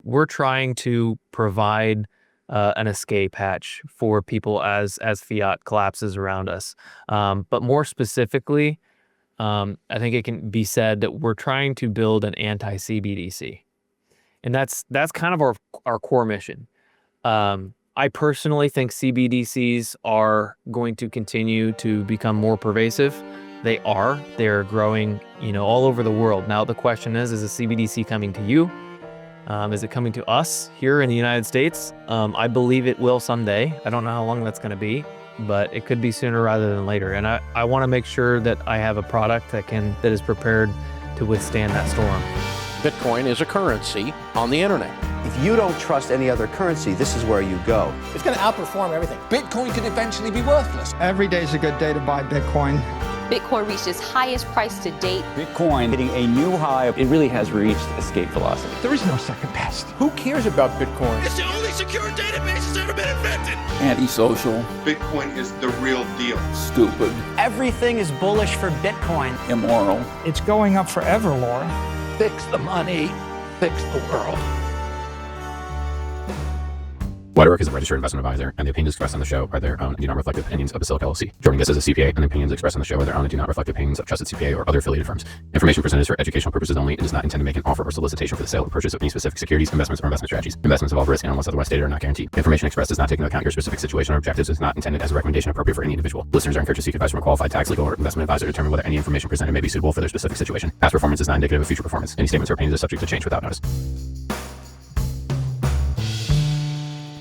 we're trying to provide an escape hatch for people as fiat collapses around us. But more specifically, I think it can be said that we're trying to build an anti-CBDC. And that's kind of our core mission. I personally think CBDCs are going to continue to become more pervasive. They're growing, all over the world. Now, the question is a CBDC coming to you? Is it coming to us here in the United States? I believe it will someday. I don't know how long that's going to be, but it could be sooner rather than later. And I want to make sure that I have a product that is prepared to withstand that storm. Bitcoin is a currency on the internet. If you don't trust any other currency, this is where you go. It's going to outperform everything. Bitcoin could eventually be worthless. Every day is a good day to buy Bitcoin. Bitcoin reached its highest price to date. Bitcoin hitting a new high. It really has reached escape velocity. There is no second best. Who cares about Bitcoin? It's the only secure database that's ever been invented. Antisocial. Bitcoin is the real deal. Stupid. Everything is bullish for Bitcoin. Immoral. It's going up forever, Laura. Fix the money, fix the world. WhiteOak is a registered investment advisor, and the opinions expressed on the show are their own and do not reflect the opinions of Basilica LLC. Joining us as a CPA, and the opinions expressed on the show are their own and do not reflect the opinions of Trusted CPA or other affiliated firms. Information presented is for educational purposes only and does not intend to make an offer or solicitation for the sale or purchase of any specific securities, investments, or investment strategies. Investments involve risk and unless otherwise stated are not guaranteed. Information expressed does not take into account your specific situation or objectives and is not intended as a recommendation appropriate for any individual. Listeners are encouraged to seek advice from a qualified tax, legal, or investment advisor to determine whether any information presented may be suitable for their specific situation. Past performance is not indicative of future performance. Any statements or opinions are subject to change without notice.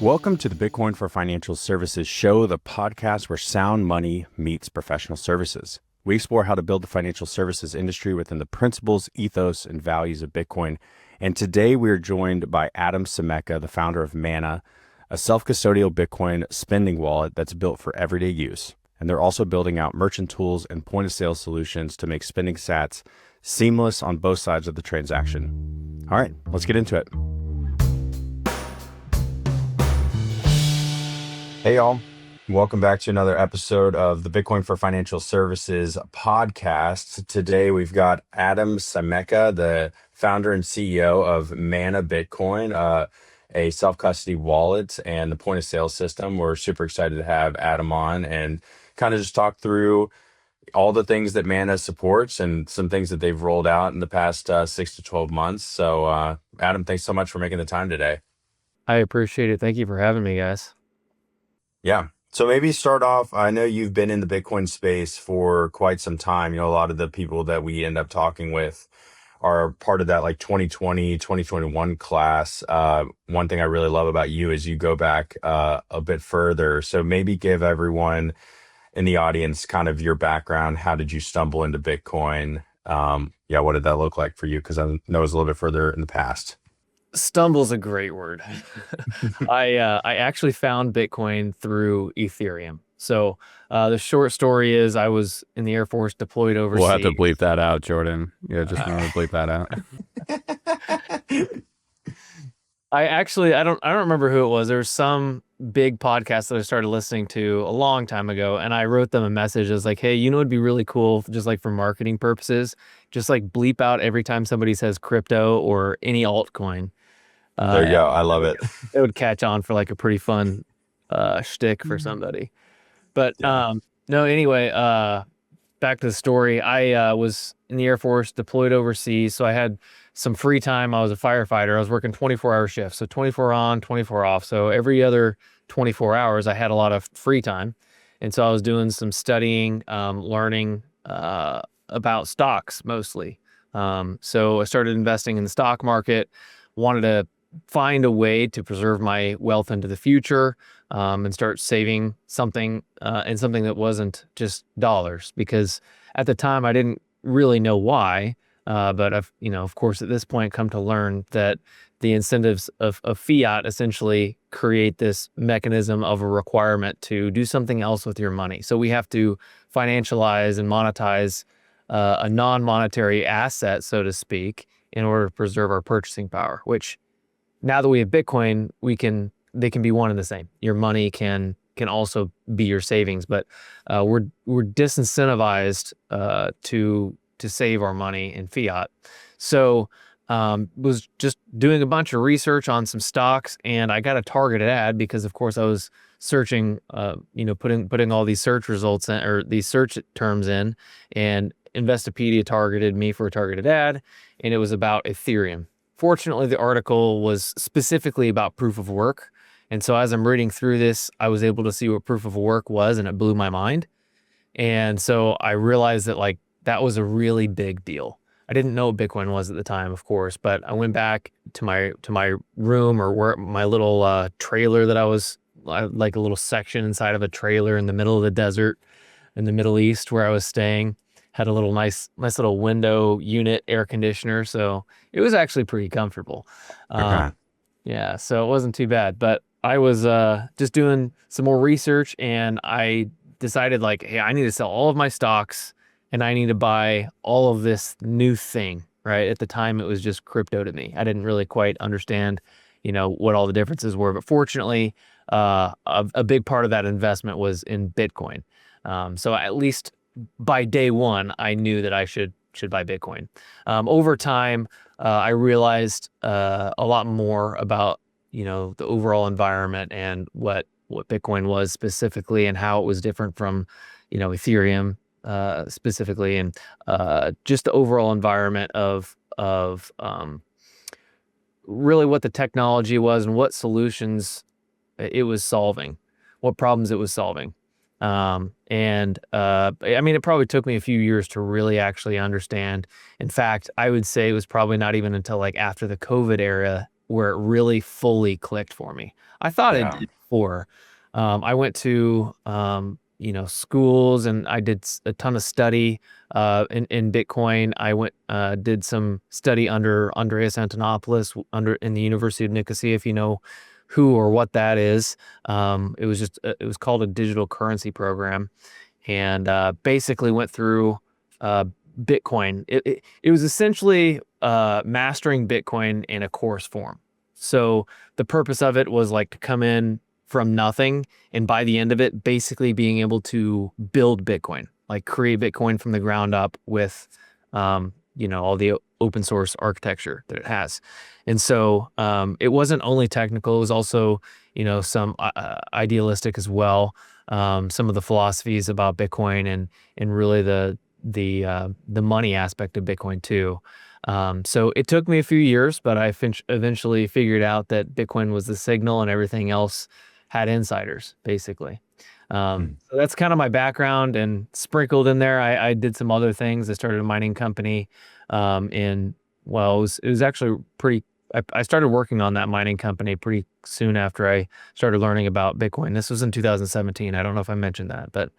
Welcome to the Bitcoin for Financial Services show, the podcast where sound money meets professional services. We explore how to build the financial services industry within the principles, ethos, and values of Bitcoin. And today we are joined by Adam Simecka, the founder of Mana, a self-custodial Bitcoin spending wallet that's built for everyday use. And they're also building out merchant tools and point-of-sale solutions to make spending sats seamless on both sides of the transaction. All right, let's get into it. Hey, y'all. Welcome back to another episode of the Bitcoin for Financial Services podcast. Today, we've got Adam Simecka, the founder and CEO of Mana Bitcoin, a self-custody wallet and the point-of-sale system. We're super excited to have Adam on and kind of just talk through all the things that Mana supports and some things that they've rolled out in the past 6 to 12 months. So, Adam, thanks so much for making the time today. I appreciate it. Thank you for having me, guys. Yeah. So maybe start off, I know you've been in the Bitcoin space for quite some time. A lot of the people that we end up talking with are part of that like 2020, 2021 class. One thing I really love about you is you go back a bit further. So maybe give everyone in the audience kind of your background. How did you stumble into Bitcoin? What did that look like for you? Because I know it's a little bit further in the past. Stumble's a great word. I actually found Bitcoin through Ethereum. So the short story is I was in the Air Force deployed overseas. We'll have to bleep that out, Jordan. Yeah, just remember to bleep that out. I don't remember who it was. There was some big podcast that I started listening to a long time ago, and I wrote them a message. I was like, hey, it'd be really cool, just like for marketing purposes, just like bleep out every time somebody says crypto or any altcoin. There you go. I love it. It would catch on for like a pretty fun shtick for somebody. But anyway, back to the story. I was in the Air Force deployed overseas, so I had some free time. I was a firefighter. I was working 24-hour shifts, so 24 on, 24 off. So every other 24 hours, I had a lot of free time. And so I was doing some studying, learning about stocks mostly. So I started investing in the stock market, wanted to find a way to preserve my wealth into the future and start saving something and something that wasn't just dollars, because at the time I didn't really know why. But I've, of course, at this point come to learn that the incentives of fiat essentially create this mechanism of a requirement to do something else with your money. So we have to financialize and monetize a non-monetary asset, so to speak, in order to preserve our purchasing power, which now that we have Bitcoin, they can be one and the same. Your money can also be your savings, but we're disincentivized to save our money in fiat. So was just doing a bunch of research on some stocks, and I got a targeted ad because, of course, I was searching, putting all these search results in, or these search terms in, and Investopedia targeted me for a targeted ad, and it was about Ethereum. Fortunately, the article was specifically about proof of work. And so as I'm reading through this, I was able to see what proof of work was, and it blew my mind. And so I realized that like that was a really big deal. I didn't know what Bitcoin was at the time, of course, but I went back to my room, or where my little trailer that I was, like a little section inside of a trailer in the middle of the desert in the Middle East where I was staying. Had a little nice little window unit air conditioner, so it was actually pretty comfortable. Yeah, so it wasn't too bad. But I was just doing some more research, and I decided like, hey, I need to sell all of my stocks, and I need to buy all of this new thing, right? At the time, it was just crypto to me. I didn't really quite understand, what all the differences were. But fortunately, a big part of that investment was in Bitcoin. So at least by day one, I knew that I should buy Bitcoin. Over time, I realized a lot more about the overall environment and what Bitcoin was specifically, and how it was different from Ethereum specifically, and just the overall environment of really what the technology was and what solutions it was solving, what problems it was solving. I mean, it probably took me a few years to really actually understand. In fact, I would say it was probably not even until like after the COVID era where it really fully clicked for me. I thought it did before. I went to, schools, and I did a ton of study in Bitcoin. I did some study under Andreas Antonopoulos in the University of Nicosia, if you know who or what that is. It was called a digital currency program, and basically went through Bitcoin. It was essentially mastering Bitcoin in a course form. So the purpose of it was like to come in from nothing, and by the end of it, basically being able to build Bitcoin, like create Bitcoin from the ground up with all the open source architecture that it has. And so it wasn't only technical, it was also, some idealistic as well. Some of the philosophies about Bitcoin, and really the money aspect of Bitcoin too. So it took me a few years, but I eventually figured out that Bitcoin was the signal, and everything else had insiders, basically. So that's kind of my background, and sprinkled in there, I did some other things. I started a mining company, it was actually I started working on that mining company pretty soon after I started learning about Bitcoin. This was in 2017. I don't know if I mentioned that, but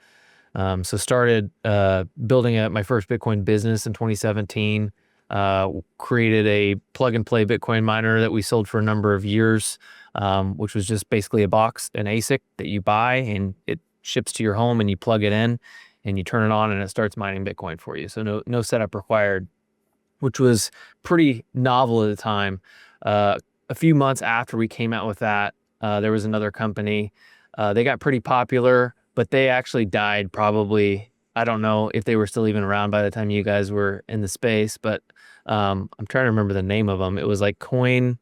so started building my first Bitcoin business in 2017. Created a plug and play Bitcoin miner that we sold for a number of years, which was just basically an ASIC that you buy, and it ships to your home, and you plug it in, and you turn it on, and it starts mining Bitcoin for you. So no setup required, which was pretty novel at the time. A few months after we came out with that, there was another company. They got pretty popular, but they actually died probably. I don't know if they were still even around by the time you guys were in the space, but I'm trying to remember the name of them. It was like CoinMine,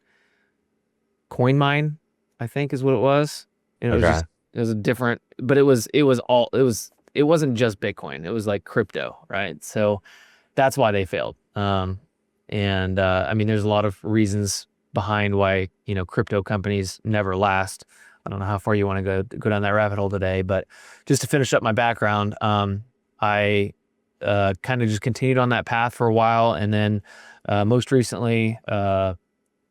I think is what it was. And it was a different, but it wasn't just Bitcoin. It was like crypto, right? So that's why they failed. I mean, there's a lot of reasons behind why, crypto companies never last. I don't know how far you want to go down that rabbit hole today, but just to finish up my background, I kind of just continued on that path for a while, and then most recently, it's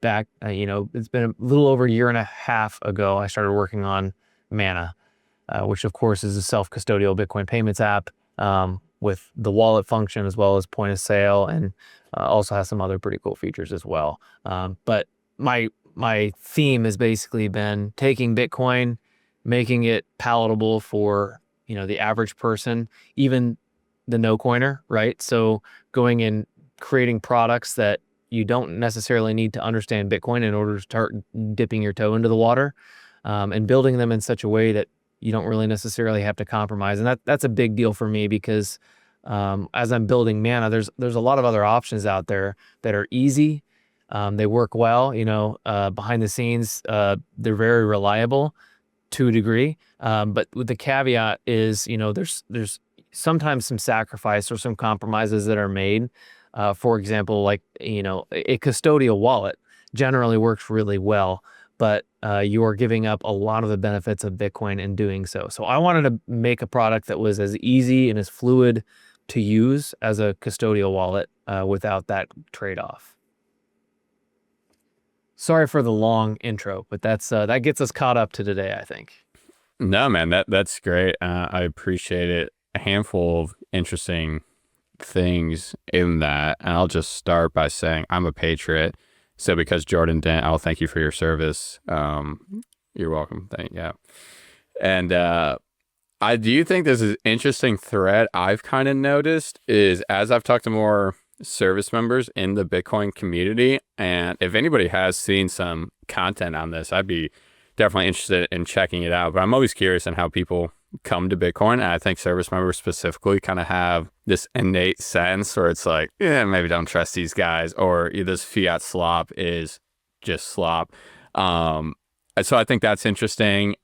been a little over a year and a half ago, I started working on Mana, which of course is a self-custodial Bitcoin payments app with the wallet function as well as point of sale, and also has some other pretty cool features as well. But my theme has basically been taking Bitcoin, making it palatable for the average person, even the no coiner, right? So going and creating products that you don't necessarily need to understand Bitcoin in order to start dipping your toe into the water, and building them in such a way that you don't really necessarily have to compromise. And that's a big deal for me, because as I'm building Mana, there's a lot of other options out there that are easy They work well, behind the scenes. They're very reliable to a degree. But with the caveat is, there's sometimes some sacrifice or some compromises that are made. For example, like, a custodial wallet generally works really well, but you are giving up a lot of the benefits of Bitcoin in doing so. So I wanted to make a product that was as easy and as fluid to use as a custodial wallet without that trade-off. Sorry for the long intro, but that gets us caught up to today, I think. No, man, that's great. I appreciate it. A handful of interesting things in that, and I'll just start by saying I'm a patriot. So because Jordan didn't, I'll thank you for your service. You're welcome. And I do think this is an interesting thread I've kind of noticed is as I've talked to more service members in the Bitcoin community, and if anybody has seen some content on this, I'd be definitely interested in checking it out. But I'm always curious on how people come to Bitcoin, and I think service members specifically kind of have this innate sense where it's like, maybe don't trust these guys, or this fiat slop is just slop. So I think that's interesting.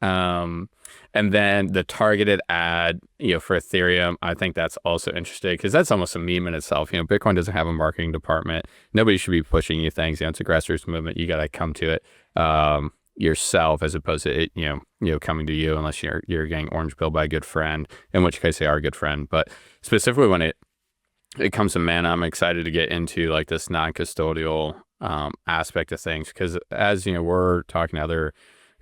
And then the targeted ad, for Ethereum, I think that's also interesting because that's almost a meme in itself. Bitcoin doesn't have a marketing department. Nobody should be pushing you things. It's a grassroots movement. You got to come to it yourself as opposed to it, coming to you unless you're getting orange pilled by a good friend, in which case they are a good friend. But specifically when it comes to Mana, I'm excited to get into like this non-custodial aspect of things because as we're talking to other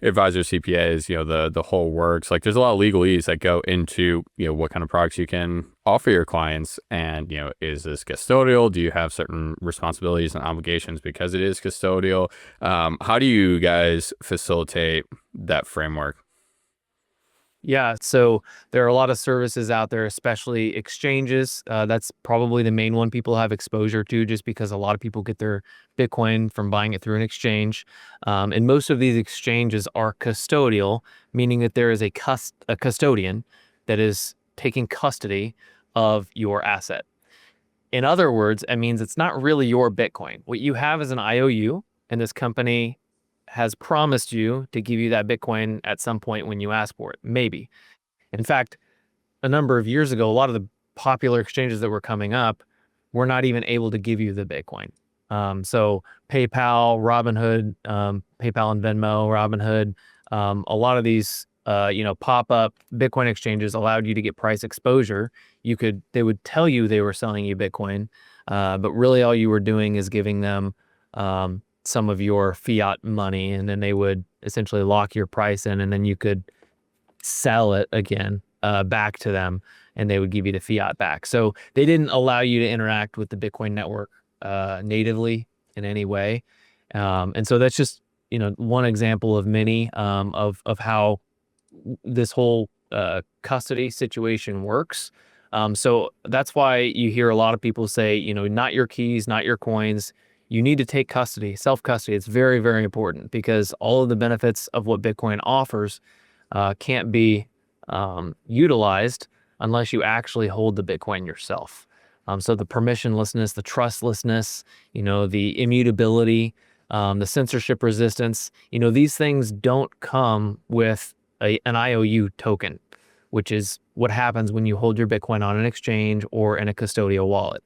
advisors, CPAs, the whole works. Like there's a lot of legalese that go into, what kind of products you can offer your clients. And, is this custodial? Do you have certain responsibilities and obligations because it is custodial? How do you guys facilitate that framework? Yeah, so there are a lot of services out there, especially exchanges. That's probably the main one people have exposure to just because a lot of people get their Bitcoin from buying it through an exchange. And most of these exchanges are custodial, meaning that there is a custodian that is taking custody of your asset. In other words, it means it's not really your Bitcoin. What you have is an IOU, and this company has promised you to give you that Bitcoin at some point when you ask for it, maybe. In fact, a number of years ago, a lot of the popular exchanges that were coming up were not even able to give you the Bitcoin. So PayPal, Robinhood, PayPal and Venmo, Robinhood, a lot of these, pop-up Bitcoin exchanges allowed you to get price exposure. They would tell you they were selling you Bitcoin, but really all you were doing is giving them some of your fiat money, and then they would essentially lock your price in, and then you could sell it again back to them, and they would give you the fiat back. So they didn't allow you to interact with the Bitcoin network natively in any way. And so that's just, one example of many of how this whole custody situation works. So that's why you hear a lot of people say, not your keys, not your coins. You need to take custody, self-custody. It's very, very important because all of the benefits of what Bitcoin offers can't be utilized unless you actually hold the Bitcoin yourself. So the permissionlessness, the trustlessness, the immutability, the censorship resistance, these things don't come with an IOU token, which is what happens when you hold your Bitcoin on an exchange or in a custodial wallet.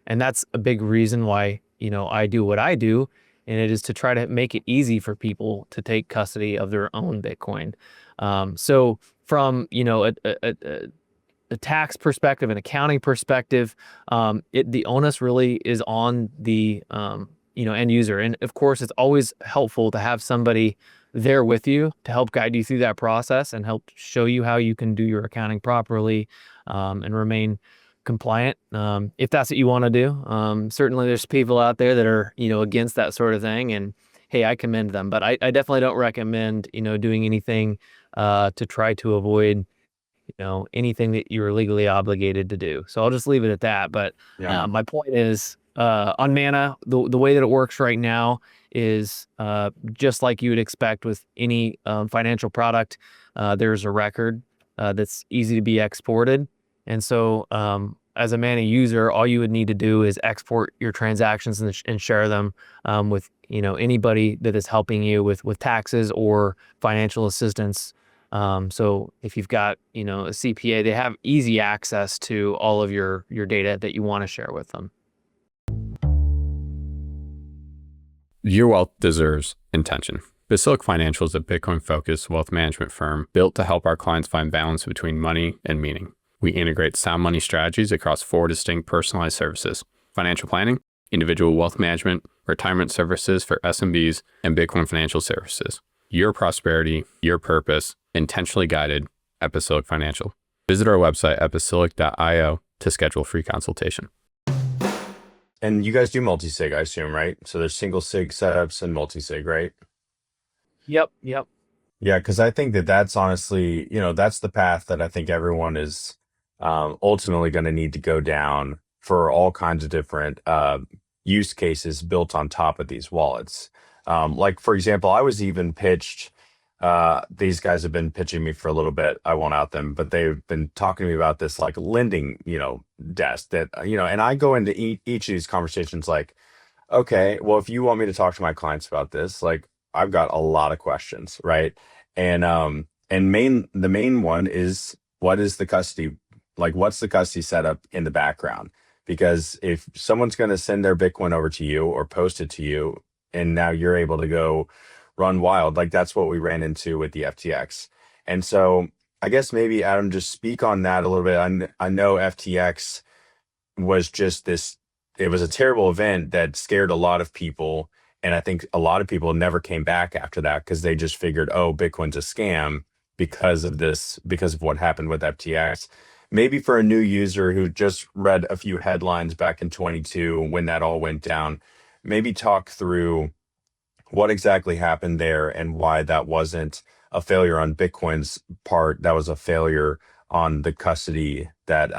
And that's a big reason why I do what I do, and it is to try to make it easy for people to take custody of their own Bitcoin. So from, a tax perspective, an accounting perspective, the onus really is on the, end user. And of course, it's always helpful to have somebody there with you to help guide you through that process and help show you how you can do your accounting properly and remain compliant, if that's what you want to do. Certainly there's people out there that are, against that sort of thing, and hey, I commend them, but I definitely don't recommend, doing anything to try to avoid, anything that you're legally obligated to do. So I'll just leave it at that. But my point is, on Mana, the way that it works right now is just like you would expect with any financial product. There's a record that's easy to be exported. And so as a Mani user, all you would need to do is export your transactions and share them with anybody that is helping you with taxes or financial assistance. So if you've got a CPA, they have easy access to all of your data that you want to share with them. Your wealth deserves intention. Basilic Financial is a Bitcoin-focused wealth management firm built to help our clients find balance between money and meaning. We integrate sound money strategies across 4 distinct personalized services: financial planning, individual wealth management, retirement services for SMBs, and Bitcoin financial services. Your prosperity, your purpose, intentionally guided at Basilic Financial. Visit our website at basilic.io to schedule a free consultation. And you guys do multi-sig, I assume, right? So there's single sig setups and multi-sig, right? Yep. Yeah, because I think that's honestly, that's the path that I think everyone is ultimately going to need to go down for all kinds of different use cases built on top of these wallets. Like, for example, I was even pitched, these guys have been pitching me for a little bit. I won't out them, but they've been talking to me about this like lending, desk that, and I go into each of these conversations like, okay, well, if you want me to talk to my clients about this, like I've got a lot of questions, right? And the main one is, what is the custody, like what's the custody setup in the background? Because if someone's going to send their Bitcoin over to you or post it to you, and now you're able to go run wild, like that's what we ran into with the FTX. And so I guess maybe Adam, just speak on that a little bit. I know FTX was just this, it was a terrible event that scared a lot of people. And I think a lot of people never came back after that because they just figured, oh, Bitcoin's a scam because of what happened with FTX. Maybe for a new user who just read a few headlines back in 22 when that all went down, maybe talk through what exactly happened there and why that wasn't a failure on Bitcoin's part. That was a failure on the custody that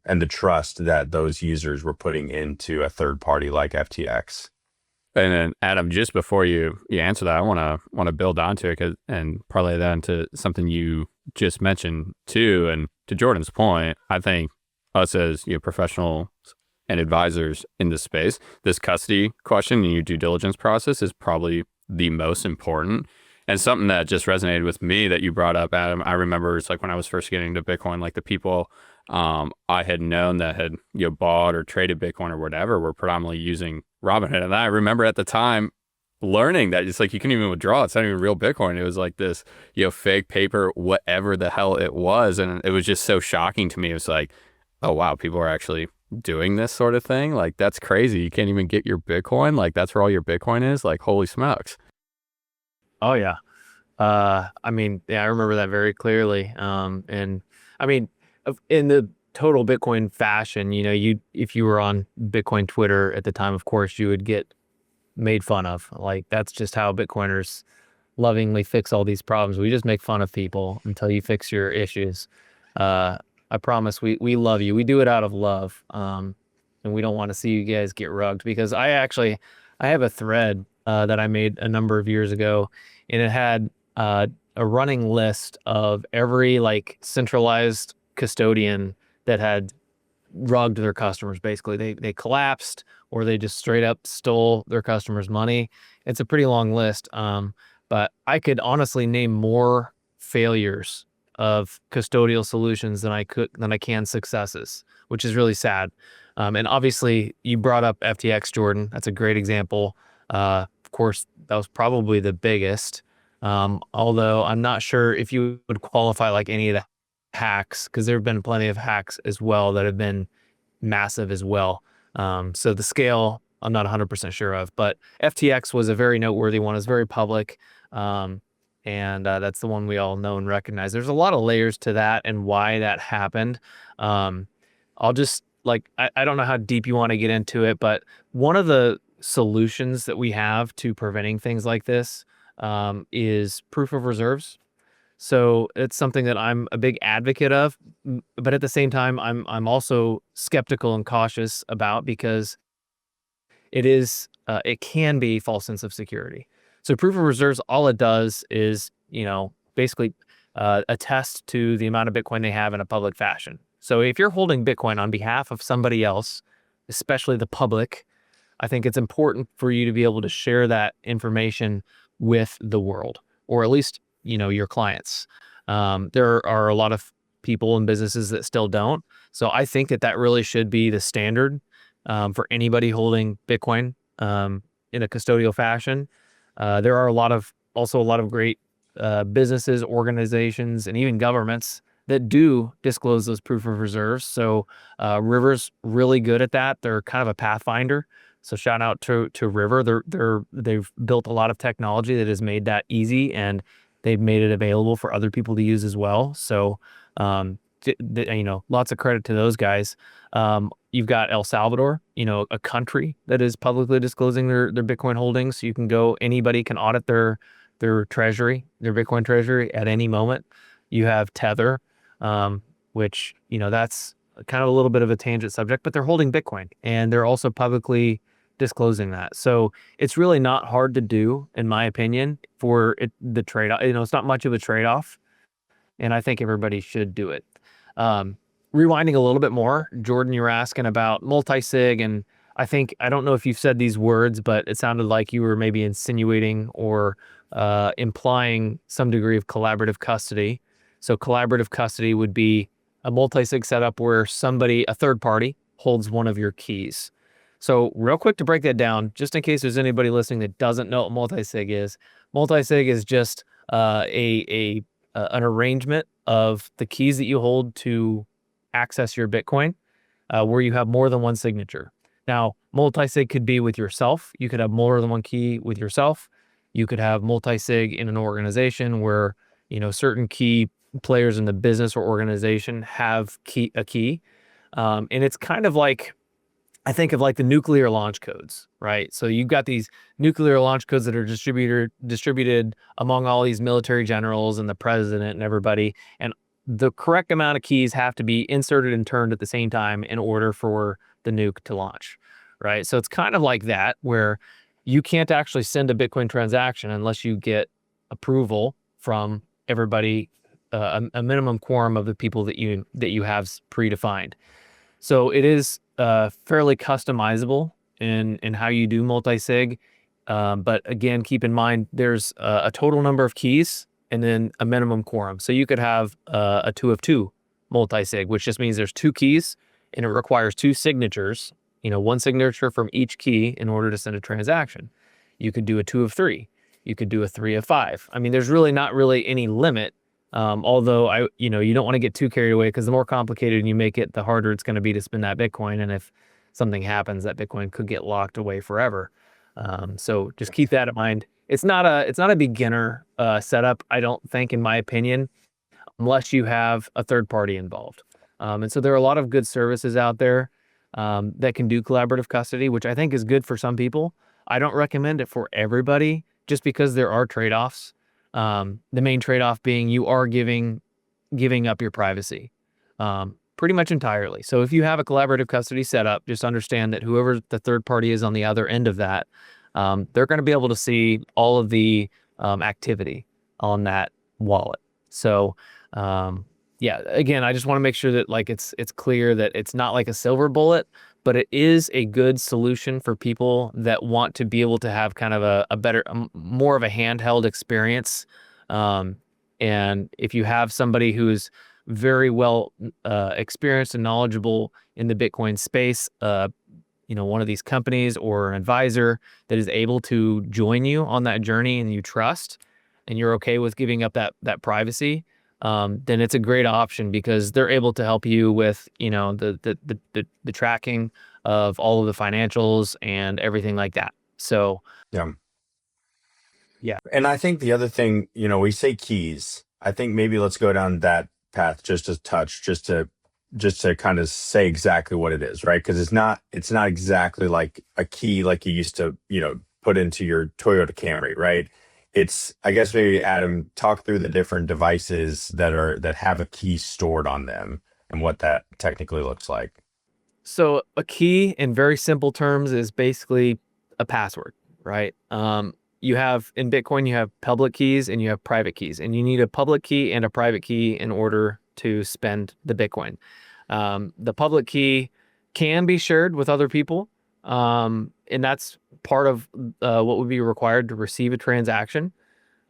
and the trust that those users were putting into a third party like FTX. And then Adam, just before you answer that, I want to build onto it and parlay that into something you just mentioned too. And to Jordan's point, I think us as professionals and advisors in this space, this custody question in your due diligence process is probably the most important. And something that just resonated with me that you brought up, Adam, I remember it's like when I was first getting into Bitcoin, like the people I had known that had bought or traded Bitcoin or whatever were predominantly using Robinhood. And I remember at the time learning that it's like you couldn't even withdraw. It's not even real Bitcoin. It was like this fake paper, whatever the hell it was. And it was just so shocking to me. It was like, oh wow, people are actually doing this sort of thing. Like that's crazy. You can't even get your Bitcoin. Like that's where all your Bitcoin is. Like holy smokes. Oh yeah. I remember that very clearly. And I mean, in the total Bitcoin fashion, if you were on Bitcoin Twitter at the time, of course, you would get made fun of. Like that's just how Bitcoiners lovingly fix all these problems. We just make fun of people until you fix your issues. I promise we love you. We do it out of love. And we don't want to see you guys get rugged, because I have a thread that I made a number of years ago, and it had a running list of every like centralized custodian that had rugged their customers. Basically, they collapsed or they just straight up stole their customers' money. It's a pretty long list, but I could honestly name more failures of custodial solutions than I can successes, which is really sad. And obviously, you brought up FTX, Jordan. That's a great example. Of course, that was probably the biggest. Although I'm not sure if you would qualify like any of the hacks, because there have been plenty of hacks as well that have been massive as well. So the scale, I'm not 100% sure of, but FTX was a very noteworthy one. It's very public. And that's the one we all know and recognize. There's a lot of layers to that and why that happened. I'll just I don't know how deep you want to get into it, but one of the solutions that we have to preventing things like this is proof of reserves. So it's something that I'm a big advocate of, but at the same time, I'm also skeptical and cautious about, because it can be false sense of security. So proof of reserves, all it does is, basically attest to the amount of Bitcoin they have in a public fashion. So if you're holding Bitcoin on behalf of somebody else, especially the public, I think it's important for you to be able to share that information with the world, or at least, your clients. There are a lot of people and businesses that still don't. So I think that really should be the standard for anybody holding Bitcoin in a custodial fashion. There are also a lot of great businesses, organizations, and even governments that do disclose those proof of reserves. So River's really good at that. They're kind of a pathfinder. So shout out to River. They've built a lot of technology that has made that easy, and they've made it available for other people to use as well. So lots of credit to those guys. You've got El Salvador, a country that is publicly disclosing their Bitcoin holdings. You can go, anybody can audit their treasury, their Bitcoin treasury at any moment. You have Tether, which, that's kind of a little bit of a tangent subject, but they're holding Bitcoin and they're also publicly disclosing that. So it's really not hard to do, in my opinion, for the trade-off. It's not much of a trade-off, and I think everybody should do it. Rewinding a little bit more, Jordan, you were asking about multi-sig, and I don't know if you've said these words, but it sounded like you were maybe insinuating or implying some degree of collaborative custody. So collaborative custody would be a multi-sig setup where a third party, holds one of your keys. So real quick to break that down, just in case there's anybody listening that doesn't know what multi-sig is just an arrangement of the keys that you hold to access your Bitcoin, where you have more than one signature. Now, multi-sig could be with yourself. You could have more than one key with yourself. You could have multi-sig in an organization where, certain key players in the business or organization have a key. And it's kind of like, I think of like the nuclear launch codes, right? So you've got these nuclear launch codes that are distributed among all these military generals and the president and everybody. And the correct amount of keys have to be inserted and turned at the same time in order for the nuke to launch, right? So it's kind of like that, where you can't actually send a Bitcoin transaction unless you get approval from everybody, a minimum quorum of the people that you have predefined. So it is fairly customizable in how you do multi-sig. But again, keep in mind, there's a total number of keys and then a minimum quorum. So you could have a 2 of 2 multi-sig, which just means there's 2 keys and it requires 2 signatures, one signature from each key in order to send a transaction. You could do a 2 of 3. You could do a 3 of 5. I mean, there's really not any limit. Although you don't want to get too carried away, because the more complicated you make it, the harder it's going to be to spend that Bitcoin. And if something happens, that Bitcoin could get locked away forever. So just keep that in mind. It's not a beginner setup, I don't think, in my opinion, unless you have a third party involved. And so there are a lot of good services out there that can do collaborative custody, which I think is good for some people. I don't recommend it for everybody, just because there are trade-offs. The main trade-off being you are giving up your privacy pretty much entirely. So if you have a collaborative custody setup, just understand that whoever the third party is on the other end of that, they're going to be able to see all of the activity on that wallet. So again, I just want to make sure that it's clear that it's not like a silver bullet, but it is a good solution for people that want to be able to have kind of a better, more of a handheld experience. And if you have somebody who's very well experienced and knowledgeable in the Bitcoin space, one of these companies or an advisor that is able to join you on that journey and you trust, and you're okay with giving up that privacy, then it's a great option, because they're able to help you with, the tracking of all of the financials and everything like that. So yeah. And I think the other thing, we say keys. I think maybe let's go down that path just to touch, just to kind of say exactly what it is, right? Because it's not exactly like a key like you used to, put into your Toyota Camry, right? It's, I guess, maybe Adam, talk through the different devices that have a key stored on them and what that technically looks like. So a key, in very simple terms, is basically a password, right? You have, in Bitcoin, you have public keys and you have private keys, and you need a public key and a private key in order to spend the Bitcoin. The public key can be shared with other people, and that's part of what would be required to receive a transaction.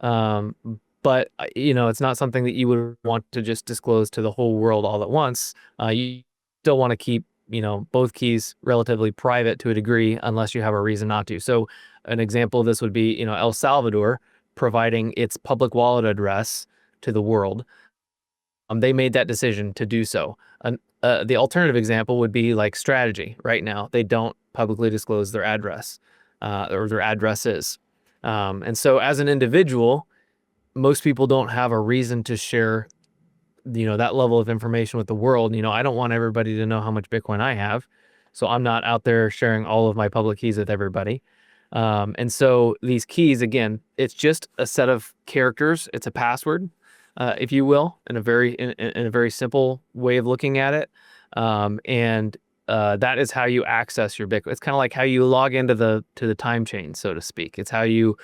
But it's not something that you would want to just disclose to the whole world all at once. You still want to keep both keys relatively private to a degree, unless you have a reason not to. So an example of this would be El Salvador providing its public wallet address to the world. They made that decision to do so. And the alternative example would be like Strategy. Right now, they don't publicly disclose their address or their addresses. And so as an individual, most people don't have a reason to share, that level of information with the world. I don't want everybody to know how much Bitcoin I have. So I'm not out there sharing all of my public keys with everybody. And so these keys, again, it's just a set of characters. It's a password, if you will, in a very simple way of looking at it. And that is how you access your Bitcoin. It's kind of like how you log into the time chain, so to speak. It's how you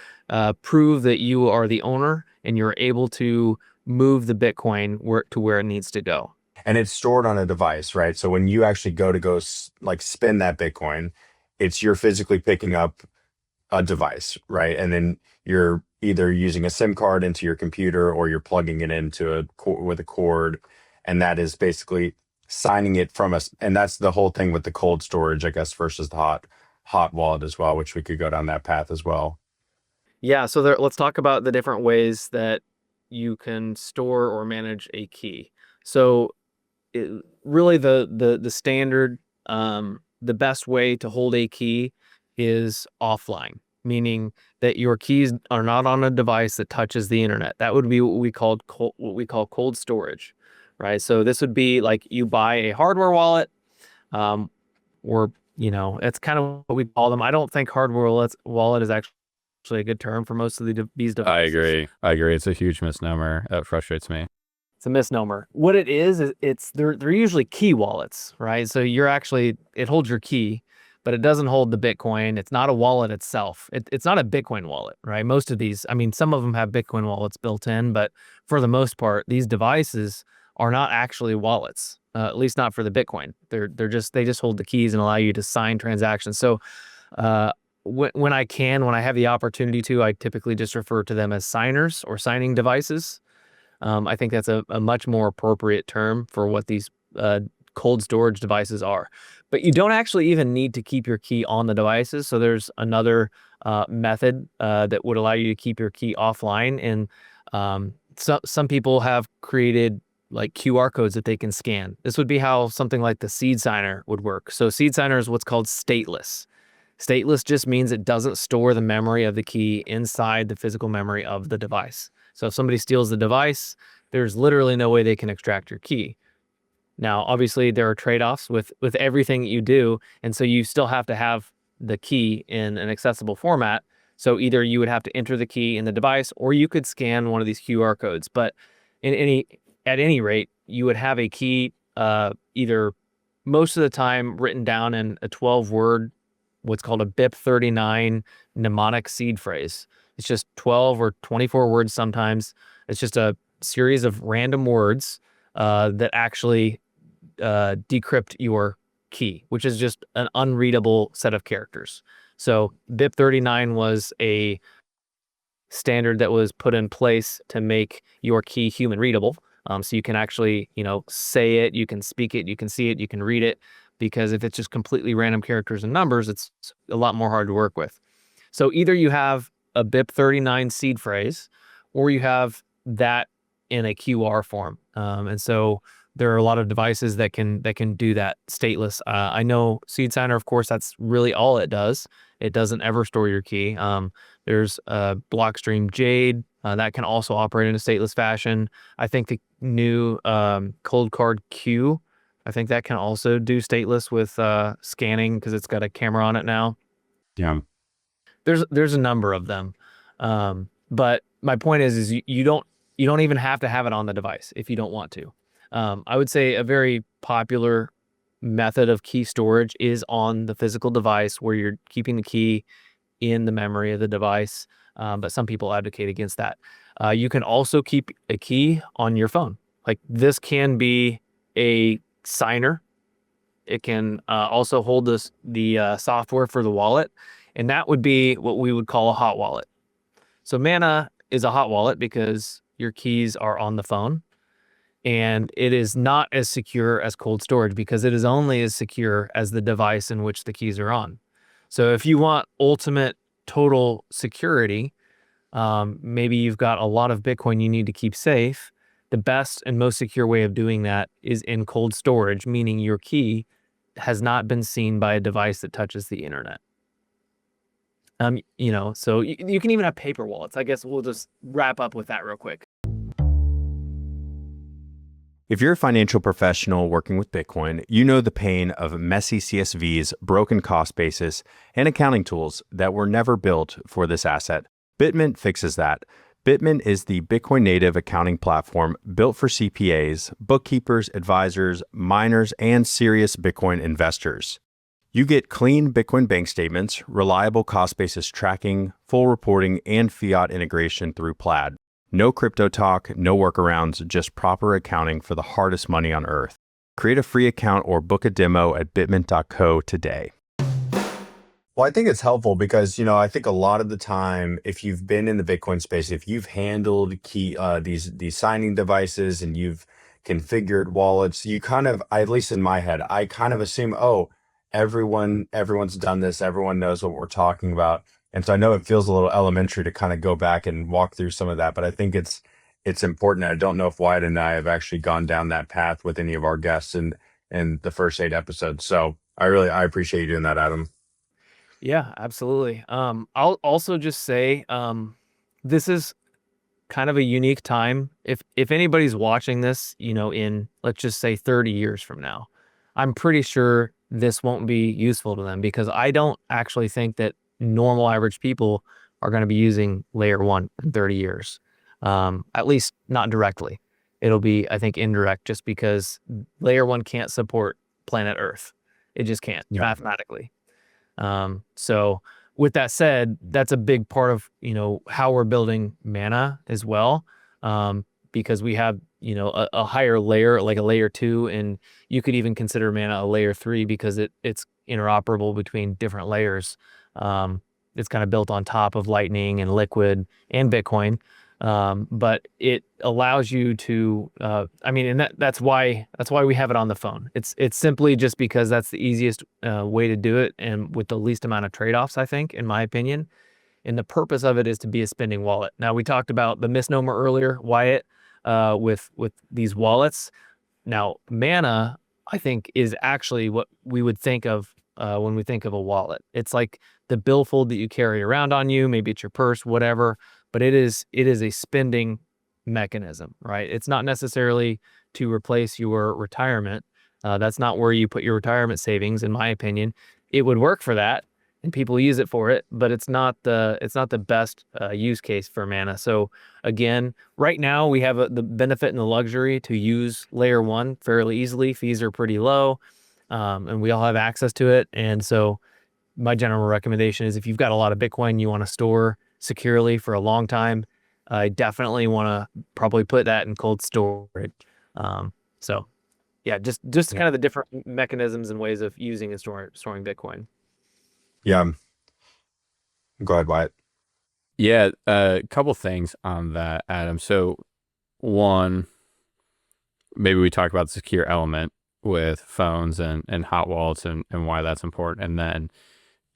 prove that you are the owner and you're able to move the Bitcoin to where it needs to go. And it's stored on a device, right? So when you actually go like spend that Bitcoin, you're physically picking up a device, right? And then you're either using a SIM card into your computer or you're plugging it into with a cord, and that is basically signing it from us. And that's the whole thing with the cold storage, I guess, versus the hot wallet as well, which we could go down that path as well. Yeah, so let's talk about the different ways that you can store or manage a key. So really the standard, the best way to hold a key is offline, meaning that your keys are not on a device that touches the internet. That would be what we call cold storage, right? So this would be like you buy a hardware wallet, or it's kind of what we call them. I don't think hardware wallet is actually a good term for most of these devices. I agree. It's a huge misnomer. That frustrates me. It's a misnomer. What it is they're usually key wallets, right? So it holds your key, but it doesn't hold the Bitcoin. It's not a wallet itself. It's not a Bitcoin wallet, right? Most of these, some of them have Bitcoin wallets built in, but for the most part, these devices are not actually wallets, at least not for the Bitcoin. They just hold the keys and allow you to sign transactions. So when I have the opportunity to, I typically just refer to them as signers or signing devices. I think that's a much more appropriate term for what these cold storage devices are. But you don't actually even need to keep your key on the devices. So there's another method that would allow you to keep your key offline. And some people have created like QR codes that they can scan. This would be how something like the seed signer would work. So seed signer is what's called stateless. Stateless just means it doesn't store the memory of the key inside the physical memory of the device. So if somebody steals the device, there's literally no way they can extract your key. Now, obviously, there are trade-offs with everything you do, and so you still have to have the key in an accessible format. So either you would have to enter the key in the device, or you could scan one of these QR codes. But at any rate, you would have a key either most of the time written down in a 12-word, what's called a BIP39 mnemonic seed phrase. It's just 12 or 24 words sometimes. It's just a series of random words that actually decrypt your key, which is just an unreadable set of characters. So BIP39 was a standard that was put in place to make your key human readable. So you can actually, say it, you can speak it, you can see it, you can read it, because if it's just completely random characters and numbers, it's a lot more hard to work with. So either you have a BIP39 seed phrase, or you have that in a QR form. And so there are a lot of devices that can do that stateless. I know Seed Signer, of course, that's really all it does. It doesn't ever store your key. There's Blockstream Jade that can also operate in a stateless fashion. I think the new Cold Card Q, I think that can also do stateless with scanning because it's got a camera on it now. Yeah. There's a number of them. But my point is you don't even have to have it on the device if you don't want to. I would say a very popular method of key storage is on the physical device where you're keeping the key in the memory of the device. But some people advocate against that. You can also keep a key on your phone. Like this can be a signer. It can also hold the software for the wallet, and that would be what we would call a hot wallet. So Mana is a hot wallet because your keys are on the phone, and it is not as secure as cold storage because it is only as secure as the device in which the keys are on. So if you want ultimate total security, maybe you've got a lot of Bitcoin you need to keep safe. The best and most secure way of doing that is in cold storage, meaning your key has not been seen by a device that touches the internet. So you can even have paper wallets. I guess we'll just wrap up with that real quick. If you're a financial professional working with Bitcoin, you know the pain of messy CSVs, broken cost basis, and accounting tools that were never built for this asset. Bitmint fixes that. Bitmint is the Bitcoin native accounting platform built for CPAs, bookkeepers, advisors, miners, and serious Bitcoin investors. You get clean Bitcoin bank statements, reliable cost basis tracking, full reporting, and fiat integration through Plaid. No crypto talk, no workarounds, just proper accounting for the hardest money on earth. Create a free account or book a demo at bitmint.co today. Well, I think it's helpful because, I think a lot of the time, if you've been in the Bitcoin space, if you've handled these signing devices and you've configured wallets, you kind of, at least in my head, I kind of assume, everyone's done this, everyone knows what we're talking about. And so I know it feels a little elementary to kind of go back and walk through some of that, but I think it's important. I don't know if Wyatt and I have actually gone down that path with any of our guests in the first 8 episodes. So I appreciate you doing that, Adam. Yeah, absolutely. I'll also just say, this is kind of a unique time. If anybody's watching this, in, let's just say 30 years from now, I'm pretty sure this won't be useful to them because I don't actually think that normal average people are going to be using layer 1 in 30 years. At least not directly. It'll be, I think, indirect just because layer 1 can't support planet Earth. It just can't mathematically. So with that said, that's a big part of, how we're building Mana as well. Because we have, a higher layer, like a layer 2, and you could even consider Mana a layer 3 because it's interoperable between different layers. It's kind of built on top of Lightning and Liquid and Bitcoin. But it allows you to, and that's why we have it on the phone. It's simply just because that's the easiest way to do it and with the least amount of trade-offs, I think, in my opinion. And the purpose of it is to be a spending wallet. Now, we talked about the misnomer earlier, Wyatt, with these wallets. Now, Mana, I think, is actually what we would think of when we think of a wallet. It's like the billfold that you carry around on you. Maybe it's your purse, whatever. But it is a spending mechanism, right? It's not necessarily to replace your retirement. That's not where you put your retirement savings, in my opinion. It would work for that, and people use it for it, but it's not the best use case for Mana. So again, right now we have the benefit and the luxury to use layer 1 fairly easily. Fees are pretty low, and we all have access to it. And so my general recommendation is if you've got a lot of Bitcoin you want to store securely for a long time, I definitely want to probably put that in cold storage. So yeah, just kind of the different mechanisms and ways of using and storing Bitcoin. Yeah. Go ahead, Wyatt. Yeah, a couple things on that, Adam. So one, maybe we talk about the secure element with phones and hot wallets and why that's important. And then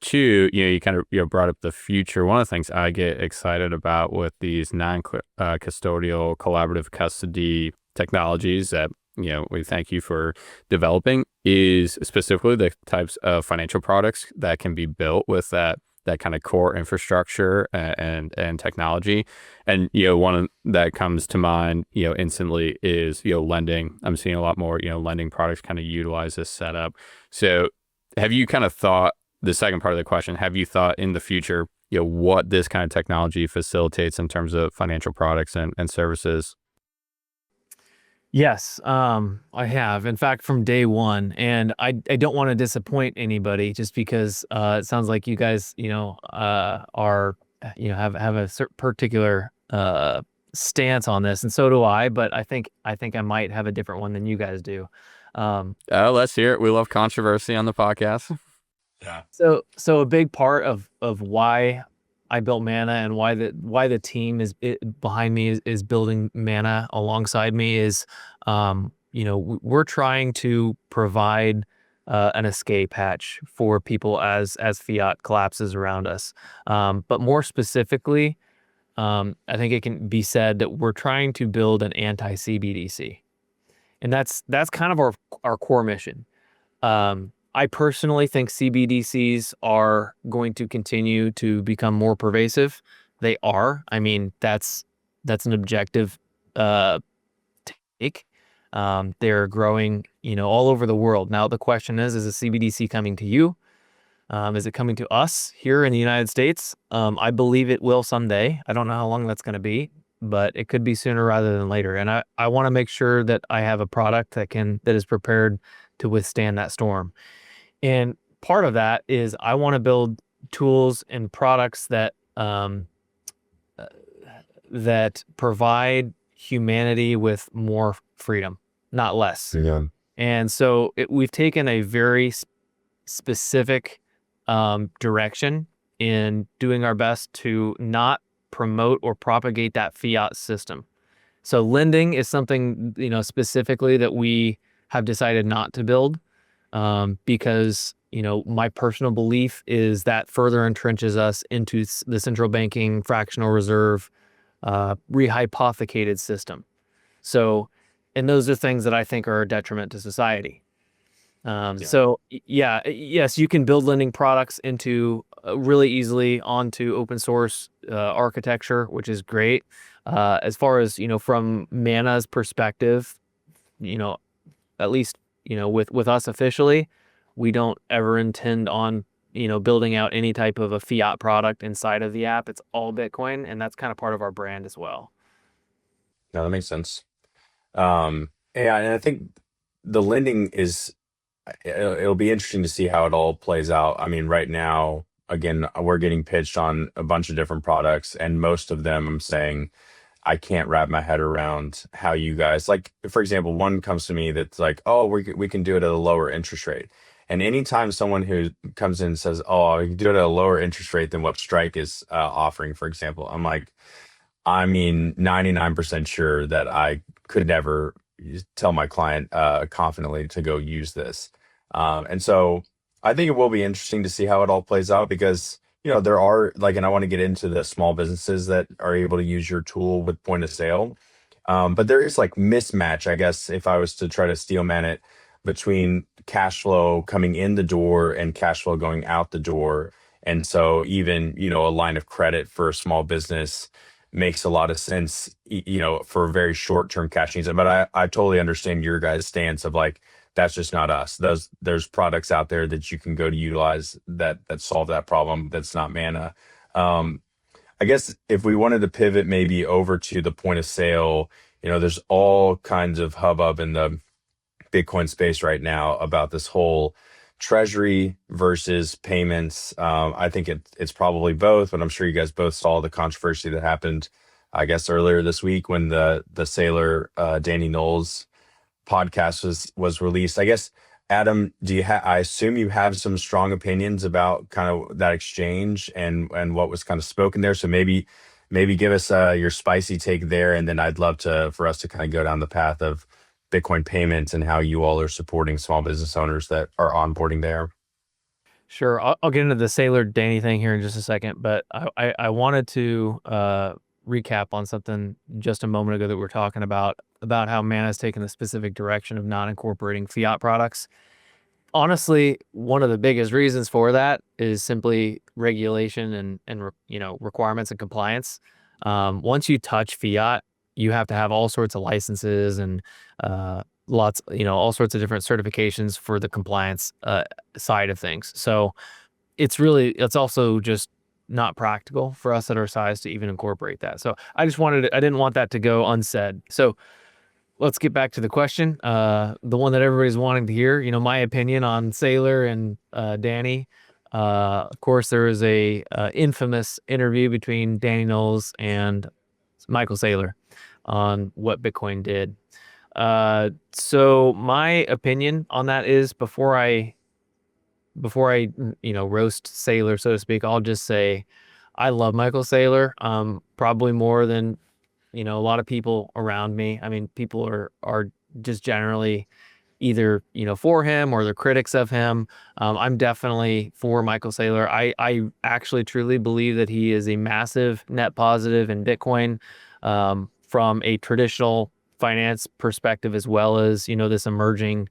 2, you kind of brought up the future. One of the things I get excited about with these non-custodial collaborative custody technologies that we thank you for developing is specifically the types of financial products that can be built with that kind of core infrastructure and technology. And one that comes to mind instantly is lending. I'm seeing a lot more lending products kind of utilize this setup. So have you kind of thought, the second part of the question, have you thought in the future, what this kind of technology facilitates in terms of financial products and services? Yes, I have. In fact, from day one, and I don't want to disappoint anybody just because it sounds like you guys, are, have a particular stance on this, and so do I. But I think I might have a different one than you guys do. Let's hear it. We love controversy on the podcast. Yeah. So a big part of why I built Mana and why the team behind me is building Mana alongside me is, we're trying to provide an escape hatch for people as fiat collapses around us. But more specifically, I think it can be said that we're trying to build an anti-CBDC, and that's kind of our core mission. I personally think CBDCs are going to continue to become more pervasive. They are. I mean, that's an objective take. They're growing, all over the world. Now, the question is a CBDC coming to you? Is it coming to us here in the United States? I believe it will someday. I don't know how long that's going to be, but it could be sooner rather than later. And I want to make sure that I have a product that is prepared to withstand that storm. And part of that is I want to build tools and products that that provide humanity with more freedom, not less. Yeah. And so we've taken a very specific direction in doing our best to not promote or propagate that fiat system. So lending is something, specifically that we have decided not to build. Because, my personal belief is that further entrenches us into the central banking fractional reserve rehypothecated system. So, and those are things that I think are a detriment to society. So, yes, you can build lending products into really easily onto open source architecture, which is great. As far as, from Mana's perspective, at least, with us officially, we don't ever intend on, building out any type of a fiat product inside of the app. It's all Bitcoin, and that's kind of part of our brand as well. No, that makes sense. Yeah, and I think the lending it'll be interesting to see how it all plays out. I mean, right now, again, we're getting pitched on a bunch of different products, and most of them I'm saying, I can't wrap my head around how you guys, like, for example, one comes to me that's like, oh, we can do it at a lower interest rate. And anytime someone who comes in and says, oh, we can do it at a lower interest rate than what Strike is offering, for example, I'm like, 99% sure that I could never tell my client confidently to go use this. And so I think it will be interesting to see how it all plays out because there are and I want to get into the small businesses that are able to use your tool with point of sale. But there is mismatch, I guess, if I was to try to steel man it between cash flow coming in the door and cash flow going out the door. And so even, a line of credit for a small business makes a lot of sense, for very short-term cash needs. But I totally understand your guys' stance of that's just not us. There's products out there that you can go to utilize that solve that problem. That's not Mana. I guess if we wanted to pivot maybe over to the point of sale, there's all kinds of hubbub in the Bitcoin space right now about this whole treasury versus payments. I think it's probably both, but I'm sure you guys both saw the controversy that happened, I guess, earlier this week when the Saylor Danny Knowles podcast was released. I guess, Adam, I assume you have some strong opinions about kind of that exchange and what was kind of spoken there. So maybe give us your spicy take there, and then I'd love for us to kind of go down the path of Bitcoin payments and how you all are supporting small business owners that are onboarding there. Sure, I'll get into the Saylor Danny thing here in just a second, but I wanted to recap on something just a moment ago that we were talking about how Mana has taken the specific direction of not incorporating fiat products. Honestly, one of the biggest reasons for that is simply regulation and requirements and compliance. Once you touch fiat, you have to have all sorts of licenses and all sorts of different certifications for the compliance side of things. So it's also just not practical for us at our size to even incorporate that. So I didn't want that to go unsaid. So let's get back to the question. The one that everybody's wanting to hear, my opinion on Saylor and Danny. Of course, there is a infamous interview between Danny Knowles and Michael Saylor on what Bitcoin did. So my opinion on that is before I roast Saylor, so to speak, I'll just say I love Michael Saylor, probably more than, a lot of people around me. I mean, people are just generally either, for him or they're critics of him. I'm definitely for Michael Saylor. I actually truly believe that he is a massive net positive in Bitcoin, from a traditional finance perspective, as well as, this emerging,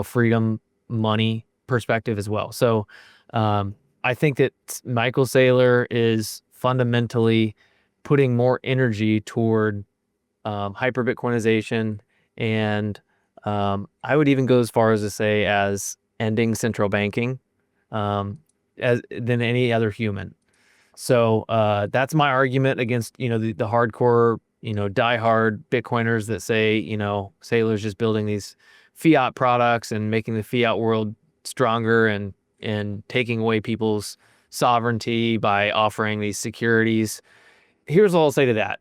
freedom money perspective as well. So I think that Michael Saylor is fundamentally putting more energy toward hyper Bitcoinization, and I would even go as far as to say as ending central banking, than any other human. So that's my argument against, the hardcore, diehard Bitcoiners that say, Saylor's just building these fiat products and making the fiat world stronger, and taking away people's sovereignty by offering these securities. Here's all I'll say to that.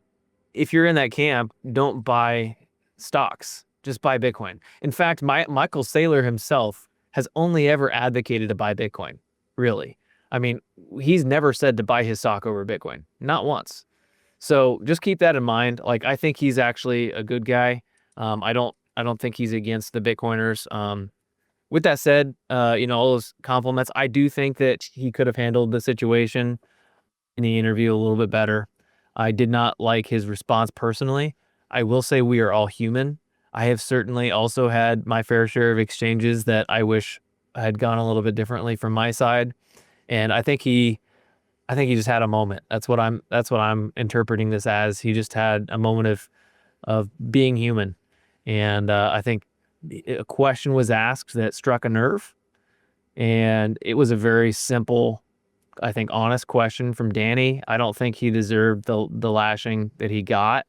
If you're in that camp, don't buy stocks. Just buy Bitcoin. In fact, Michael Saylor himself has only ever advocated to buy Bitcoin, really. I mean, he's never said to buy his stock over Bitcoin, not once. So just keep that in mind. Like, I think he's actually a good guy. I don't think he's against the Bitcoiners. With that said, all those compliments, I do think that he could have handled the situation in the interview a little bit better. I did not like his response personally. I will say we are all human. I have certainly also had my fair share of exchanges that I wish had gone a little bit differently from my side. And I think he just had a moment. That's what I'm interpreting this as. He just had a moment of being human. And I think a question was asked that struck a nerve, and it was a very simple, I think, honest question from Danny. I don't think he deserved the lashing that he got.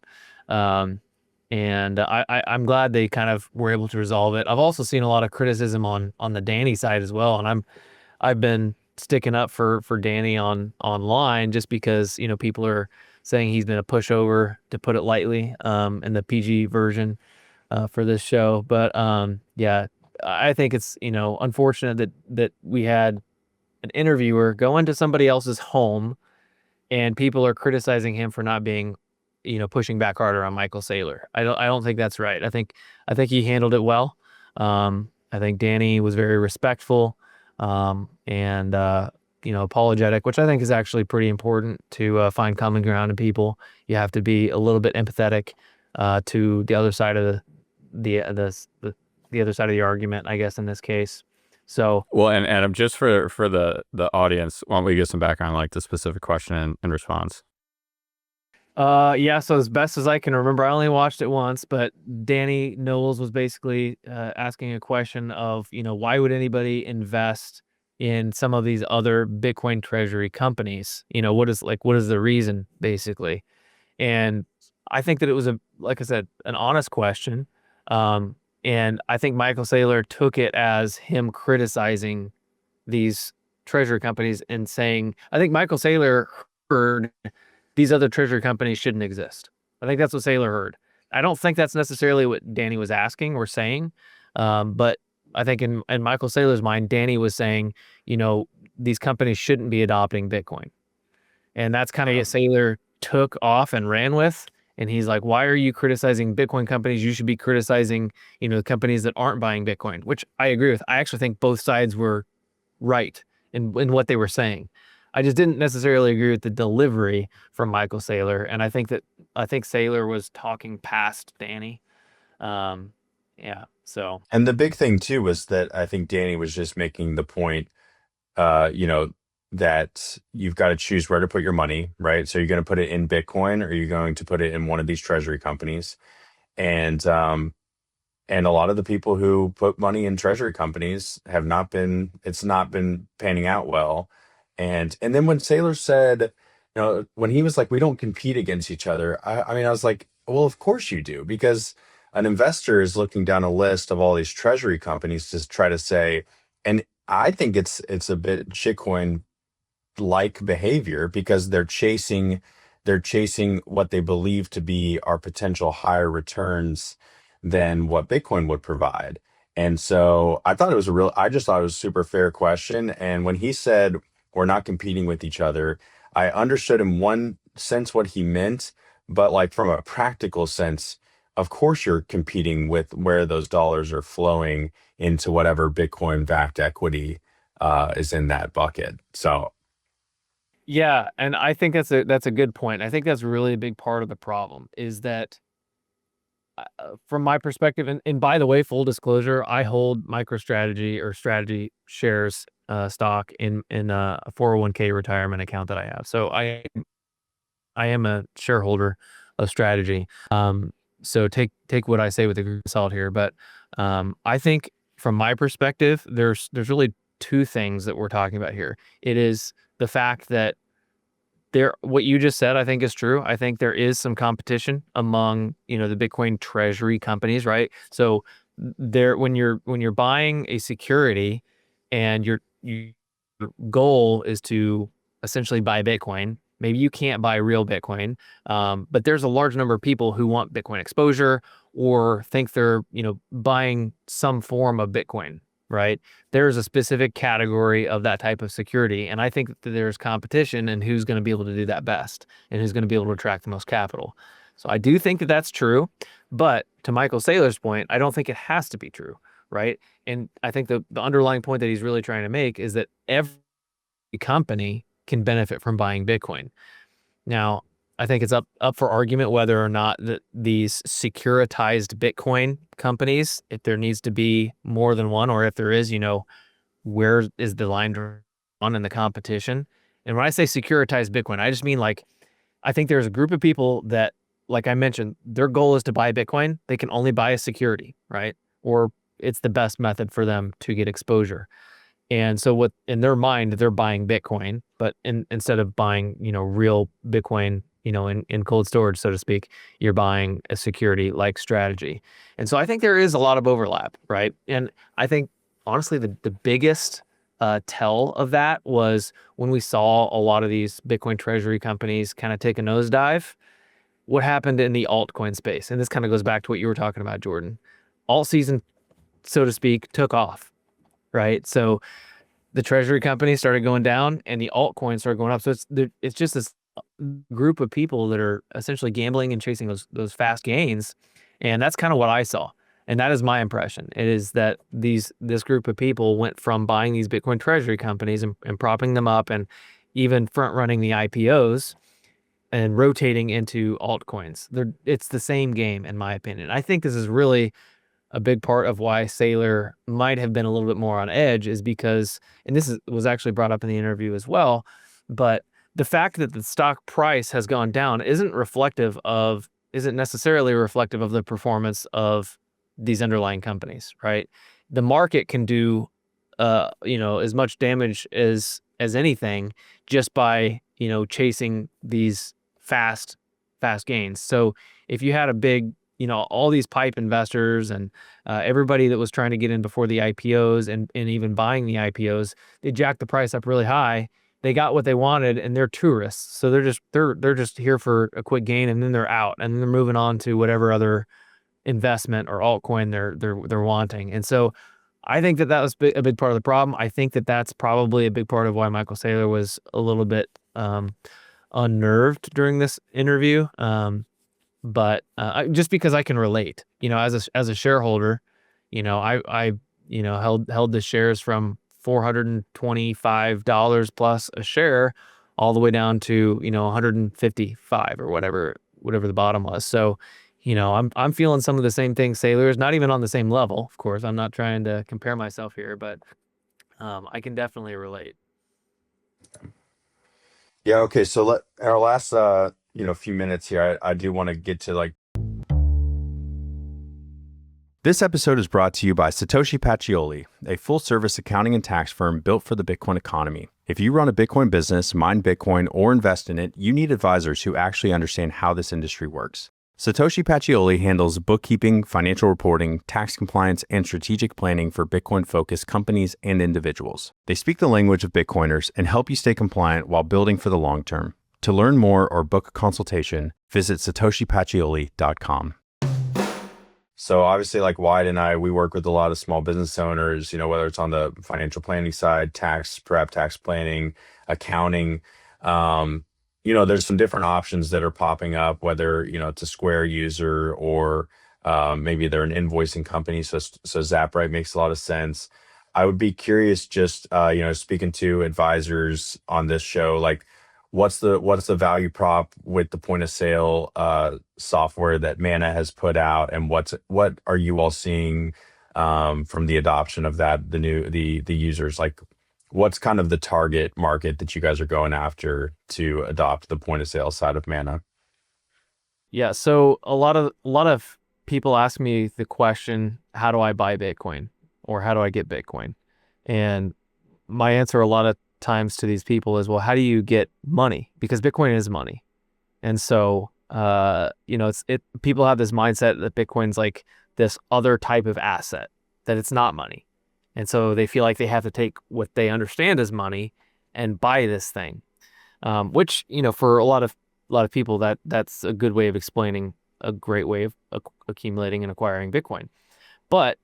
I'm glad they kind of were able to resolve it. I've also seen a lot of criticism on the Danny side as well, and I've been sticking up for Danny online just because, people are saying he's been a pushover, to put it lightly, in the PG version for this show. But yeah, I think it's, unfortunate that we had an interviewer go into somebody else's home and people are criticizing him for not being, pushing back harder on Michael Saylor. I don't think that's right. I think he handled it well. I think Danny was very respectful, and apologetic, which I think is actually pretty important to find common ground in people. You have to be a little bit empathetic to the other side of the other side of the argument, I guess, in this case. So, well, and Adam, just for the audience, why don't we get some background, like the specific question and response? Yeah, so as best as I can remember, I only watched it once, but Danny Knowles was basically asking a question of, why would anybody invest in some of these other Bitcoin treasury companies? What is the reason, basically? And I think that it was, like I said, an honest question. And I think Michael Saylor took it as him criticizing these treasury companies and saying, I think Michael Saylor heard these other treasury companies shouldn't exist. I think that's what Saylor heard. I don't think that's necessarily what Danny was asking or saying. But I think in Michael Saylor's mind, Danny was saying, these companies shouldn't be adopting Bitcoin. And that's kind of what Saylor took off and ran with. And he's like, why are you criticizing Bitcoin companies? You should be criticizing, companies that aren't buying Bitcoin, which I agree with. I actually think both sides were right in what they were saying. I just didn't necessarily agree with the delivery from Michael Saylor. And I think Saylor was talking past Danny. Yeah. So. And the big thing too was that I think Danny was just making the point, that you've got to choose where to put your money, right? So you're going to put it in Bitcoin, or you're going to put it in one of these treasury companies. And a lot of the people who put money in treasury companies it's not been panning out well. And then when Saylor said, when he was like, we don't compete against each other, I mean, I was like, well, of course you do, because an investor is looking down a list of all these treasury companies to try to say, and I think it's a bit shitcoin like behavior, because they're chasing what they believe to be our potential higher returns than what Bitcoin would provide. And so I just thought it was a super fair question. And when he said we're not competing with each other, I understood in one sense what he meant, but like from a practical sense, of course you're competing with where those dollars are flowing into whatever Bitcoin backed equity is in that bucket. So Yeah, and I think that's a good point. I think that's really a big part of the problem is that from my perspective, and by the way, full disclosure, I hold MicroStrategy or strategy shares stock in a 401k retirement account that I have. So I am a shareholder of strategy. So take what I say with a grain of salt here. But I think from my perspective, there's really two things that we're talking about here. It is the fact that what you just said, I think is true. I think there is some competition among, the Bitcoin treasury companies, right? So when you're buying a security and your goal is to essentially buy Bitcoin, maybe you can't buy real Bitcoin, but there's a large number of people who want Bitcoin exposure or think they're, buying some form of Bitcoin, right? There's a specific category of that type of security. And I think that there's competition and who's going to be able to do that best and who's going to be able to attract the most capital. So I do think that that's true. But to Michael Saylor's point, I don't think it has to be true, right? And I think the underlying point that he's really trying to make is that every company can benefit from buying Bitcoin. Now, I think it's up for argument whether or not these securitized Bitcoin companies, if there needs to be more than one, or if there is, where is the line drawn in the competition? And when I say securitized Bitcoin, I just mean I think there's a group of people that, like I mentioned, their goal is to buy Bitcoin. They can only buy a security, right? Or it's the best method for them to get exposure. And so in their mind, they're buying Bitcoin, but instead of buying, real Bitcoin, in cold storage, so to speak, you're buying a security like strategy. And so I think there is a lot of overlap, right? And I think, honestly, the biggest tell of that was when we saw a lot of these Bitcoin treasury companies kind of take a nosedive. What happened in the altcoin space? And this kind of goes back to what you were talking about, Jordan. Alt season, so to speak, took off, right? So the treasury companies started going down and the altcoins started going up. So it's just this group of people that are essentially gambling and chasing those fast gains. And that's kind of what I saw. And that is my impression. It is that this group of people went from buying these Bitcoin treasury companies and propping them up and even front running the IPOs and rotating into altcoins. It's the same game, in my opinion. I think this is really a big part of why Saylor might have been a little bit more on edge is because, and this was actually brought up in the interview as well, but the fact that the stock price has gone down isn't necessarily reflective of the performance of these underlying companies, right? The market can do, as much damage as anything just by, chasing these fast gains. So if you had a big, all these pipe investors and everybody that was trying to get in before the IPOs and even buying the IPOs, they jacked the price up really high. They got what they wanted, and they're tourists, so they're just here for a quick gain, and then they're out, and then they're moving on to whatever other investment or altcoin they're wanting. And so, I think that was a big part of the problem. I think that that's probably a big part of why Michael Saylor was a little bit unnerved during this interview. But just because I can relate, as a shareholder, I held the shares from $425 plus a share all the way down to, $155 or whatever the bottom was. So, I'm feeling some of the same things Saylor is, not even on the same level. Of course, I'm not trying to compare myself here, but I can definitely relate. Yeah. Okay. So our last, few minutes here, I do want to get to This episode is brought to you by Satoshi Pacioli, a full-service accounting and tax firm built for the Bitcoin economy. If you run a Bitcoin business, mine Bitcoin, or invest in it, you need advisors who actually understand how this industry works. Satoshi Pacioli handles bookkeeping, financial reporting, tax compliance, and strategic planning for Bitcoin-focused companies and individuals. They speak the language of Bitcoiners and help you stay compliant while building for the long term. To learn more or book a consultation, visit satoshipacioli.com. So obviously, like Wyatt and I, we work with a lot of small business owners, whether it's on the financial planning side, tax prep, tax planning, accounting. There's some different options that are popping up, whether, it's a Square user or maybe they're an invoicing company. So ZapRight makes a lot of sense. I would be curious, just speaking to advisors on this show, like what's the value prop with the point of sale software that Mana has put out, and what are you all seeing from the adoption of that, the users? Like, what's kind of the target market that you guys are going after to adopt the point of sale side of Mana? Yeah, so a lot of people ask me the question, how do I buy Bitcoin, or how do I get Bitcoin? And my answer a lot of times to these people is, well, how do you get money? Because Bitcoin is money. And so people have this mindset that Bitcoin's like this other type of asset, that it's not money. And so they feel like they have to take what they understand as money and buy this thing, which, for a lot of people, that's a good way of explaining a great way of accumulating and acquiring Bitcoin. But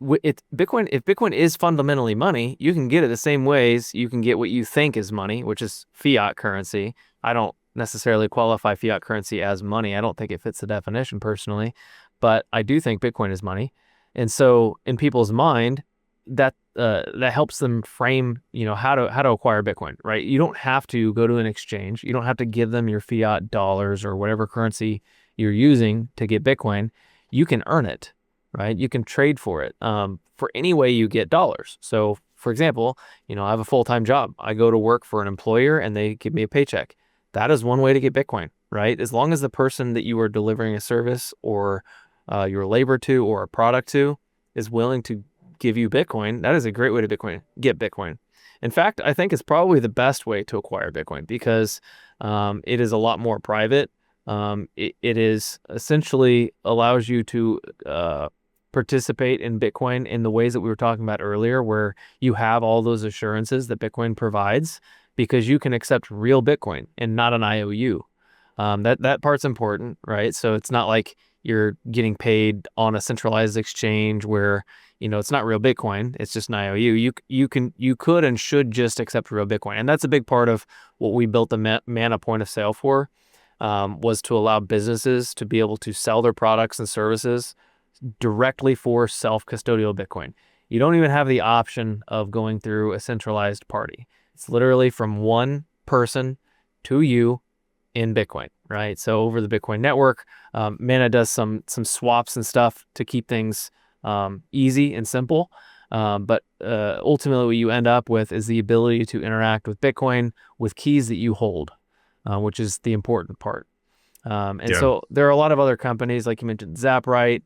if Bitcoin is fundamentally money, you can get it the same ways you can get what you think is money, which is fiat currency. I don't necessarily qualify fiat currency as money. I don't think it fits the definition personally, but I do think Bitcoin is money. And so in people's mind, that helps them frame, how to acquire Bitcoin, right? You don't have to go to an exchange. You don't have to give them your fiat dollars or whatever currency you're using to get Bitcoin. You can earn it, right? You can trade for it for any way you get dollars. So for example, I have a full-time job. I go to work for an employer and they give me a paycheck. That is one way to get Bitcoin, right? As long as the person that you are delivering a service or your labor to or a product to is willing to give you Bitcoin, that is a great way to get Bitcoin. In fact, I think it's probably the best way to acquire Bitcoin because it is a lot more private. It is essentially allows you to participate in Bitcoin in the ways that we were talking about earlier, where you have all those assurances that Bitcoin provides because you can accept real Bitcoin and not an IOU. That part's important, right? So it's not like you're getting paid on a centralized exchange where, it's not real Bitcoin. It's just an IOU. You could and should just accept real Bitcoin. And that's a big part of what we built the Mana point of sale for, was to allow businesses to be able to sell their products and services directly for self-custodial Bitcoin. You don't even have the option of going through a centralized party. It's literally from one person to you in Bitcoin, right? So over the Bitcoin network, Mana does some swaps and stuff to keep things easy and simple. But ultimately what you end up with is the ability to interact with Bitcoin with keys that you hold, which is the important part. So there are a lot of other companies, like you mentioned, ZapRight.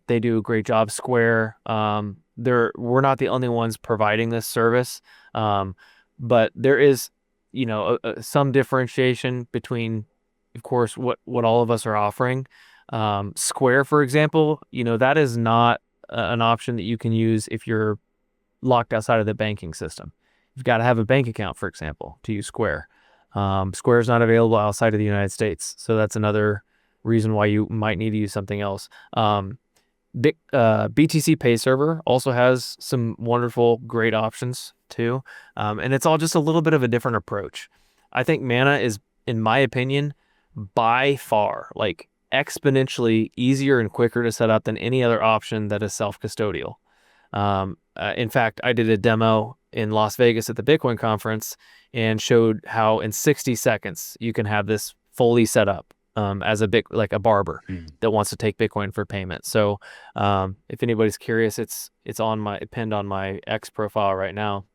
They do a great job. Square. We're not the only ones providing this service, but there is, some differentiation between, of course, what all of us are offering. Square, for example, that is not an option that you can use if you're locked outside of the banking system. You've got to have a bank account, for example, to use Square. Square is not available outside of the United States, so that's another reason why you might need to use something else. BTC Pay Server also has some wonderful, great options too, and it's all just a little bit of a different approach. I think Mana is, in my opinion, by far, like exponentially easier and quicker to set up than any other option that is self-custodial. In fact, I did a demo in Las Vegas at the Bitcoin conference and showed how in 60 seconds you can have this fully set up as like a barber that wants to take Bitcoin for payment. So if anybody's curious, it's pinned on my X profile right now.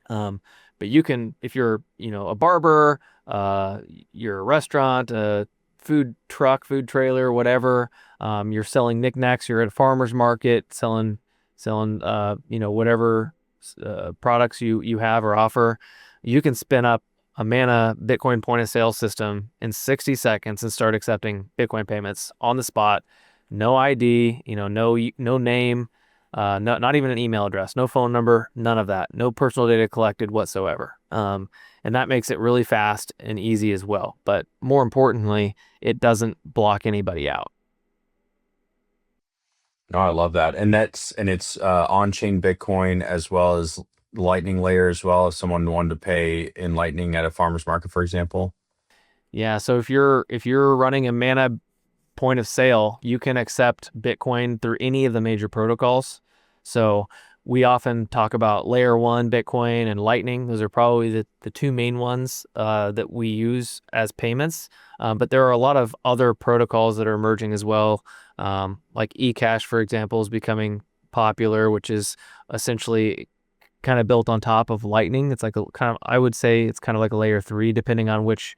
But you can, if you're a barber, you're a restaurant, a food truck, food trailer, whatever, you're selling knickknacks, you're at a farmer's market selling whatever products you have or offer, you can spin up a Mana Bitcoin point of sale system in 60 seconds and start accepting Bitcoin payments on the spot. No ID, no name, not even an email address, no phone number, none of that, no personal data collected whatsoever. And that makes it really fast and easy as well. But more importantly, it doesn't block anybody out. No, I love that. And it's on-chain Bitcoin as well as Lightning layer as well, if someone wanted to pay in Lightning at a farmer's market, for example. Yeah, so if you're running a Mana point of sale, you can accept Bitcoin through any of the major protocols. So we often talk about layer 1 Bitcoin and Lightning. Those are probably the two main ones that we use as payments. But there are a lot of other protocols that are emerging as well. Like eCash, for example, is becoming popular, which is essentially kind of built on top of Lightning. It's like I would say it's kind of like a layer 3, depending on which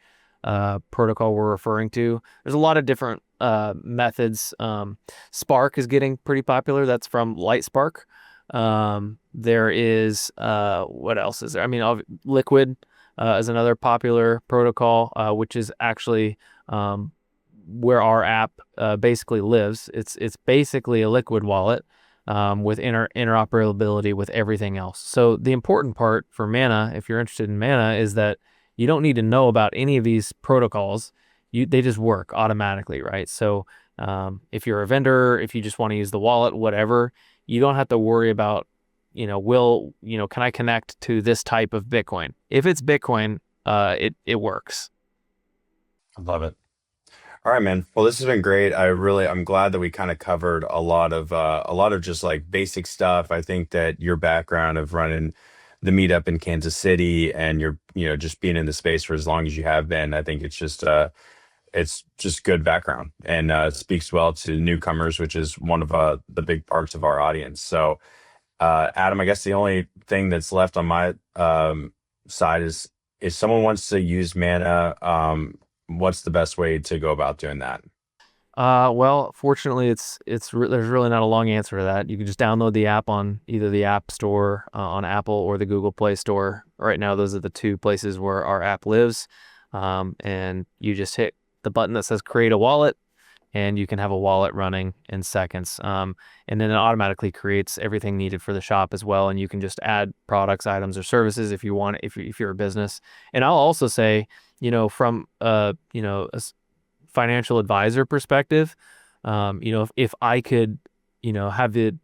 protocol we're referring to. There's a lot of different methods. Spark is getting pretty popular. That's from LightSpark. There is what else is there? I mean, Liquid is another popular protocol, which is actually where our app basically lives. It's basically a Liquid wallet with interoperability with everything else. So the important part for Mana, if you're interested in Mana, is that you don't need to know about any of these protocols. They just work automatically, right? So if you're a vendor, if you just want to use the wallet, whatever, you don't have to worry about, can I connect to this type of Bitcoin? If it's Bitcoin, it works. I love it. All right, man. Well, this has been great. I'm glad that we kind of covered a lot of just like basic stuff. I think that your background of running the meetup in Kansas City and you're just being in the space for as long as you have been, I think it's just good background, and it speaks well to newcomers, which is one of the big parts of our audience. So, Adam, I guess the only thing that's left on my side is if someone wants to use Mana, what's the best way to go about doing that? Well, fortunately, there's really not a long answer to that. You can just download the app on either the App Store on Apple or the Google Play Store. Right now, those are the two places where our app lives. And you just hit the button that says create a wallet, and you can have a wallet running in seconds. And then it automatically creates everything needed for the shop as well. And you can just add products, items, or services if you want, if you're a business. And I'll also say, from a financial advisor perspective, if I could, have the,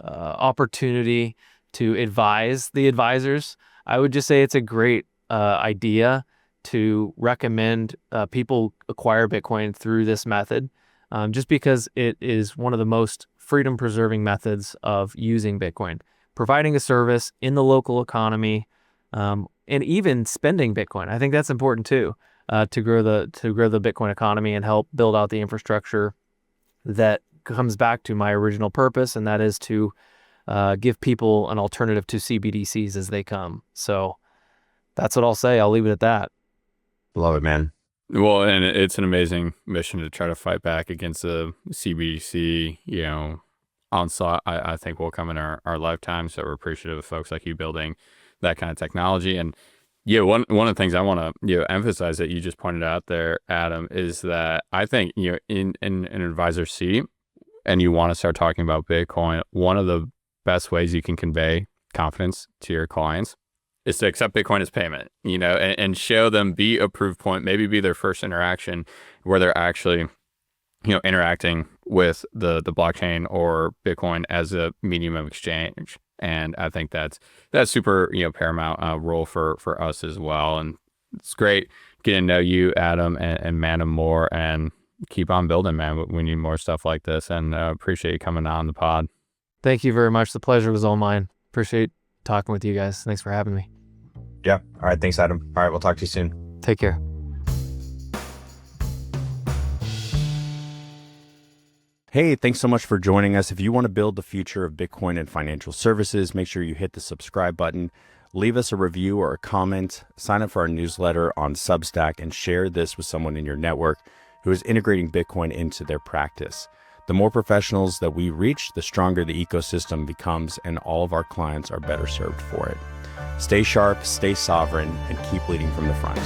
opportunity to advise the advisors, I would just say it's a great idea to recommend people acquire Bitcoin through this method, just because it is one of the most freedom-preserving methods of using Bitcoin, providing a service in the local economy, and even spending Bitcoin. I think that's important too, to grow the Bitcoin economy and help build out the infrastructure that comes back to my original purpose, and that is to give people an alternative to CBDCs as they come. So that's what I'll say. I'll leave it at that. Love it, man. Well, and it's an amazing mission to try to fight back against the CBDC, onslaught. I think will come in our lifetime. So we're appreciative of folks like you building that kind of technology. And one of the things I want to emphasize that you just pointed out there, Adam, is that I think in an advisor seat, and you want to start talking about Bitcoin, one of the best ways you can convey confidence to your clients is to accept Bitcoin as payment, and show them, be a proof point, maybe be their first interaction where they're actually, interacting with the blockchain or Bitcoin as a medium of exchange. And I think that's super, paramount role for us as well. And it's great getting to know you, Adam, and Mana more, and keep on building, man. We need more stuff like this, and appreciate you coming on the pod. Thank you very much. The pleasure was all mine. Appreciate talking with you guys. Thanks for having me. Yeah. All right. Thanks, Adam. All right. We'll talk to you soon. Take care. Hey, thanks so much for joining us. If you want to build the future of Bitcoin and financial services, make sure you hit the subscribe button, leave us a review or a comment, sign up for our newsletter on Substack, and share this with someone in your network who is integrating Bitcoin into their practice. The more professionals that we reach, the stronger the ecosystem becomes, and all of our clients are better served for it. Stay sharp, stay sovereign, and keep leading from the front.